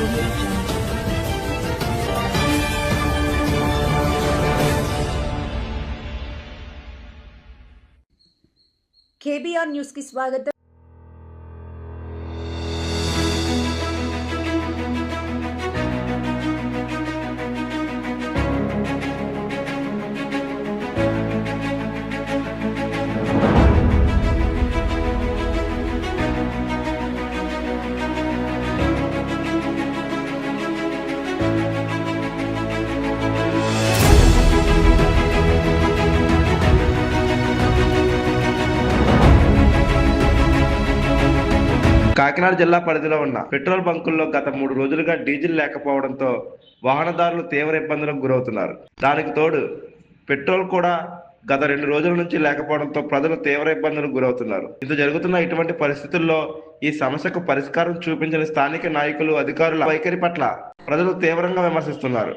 audio jungle. KBR news కి స్వాగతం. కాకినాడ జిల్లా పరిధిలో ఉన్న పెట్రోల్ బంకుల్లో గత 3 రోజులుగా డీజిల్ లేకపోవడంతో వాహనదారులు తీవ్ర ఇబ్బందులకు గురవుతున్నారు. దానికి తోడు పెట్రోల్ కూడా గత 2 రోజుల నుంచి లేకపోవడంతో ప్రజలు తీవ్ర ఇబ్బందులకు గురవుతున్నారు. ఇంత జరుగుతున్న ఇటువంటి పరిస్థితుల్లో ఈ సమస్యకు పరిష్కారం చూపించిన స్థానిక నాయకులు, అధికారుల వైఖరి పట్ల ప్రజలు తీవ్రంగా విమర్శిస్తున్నారు.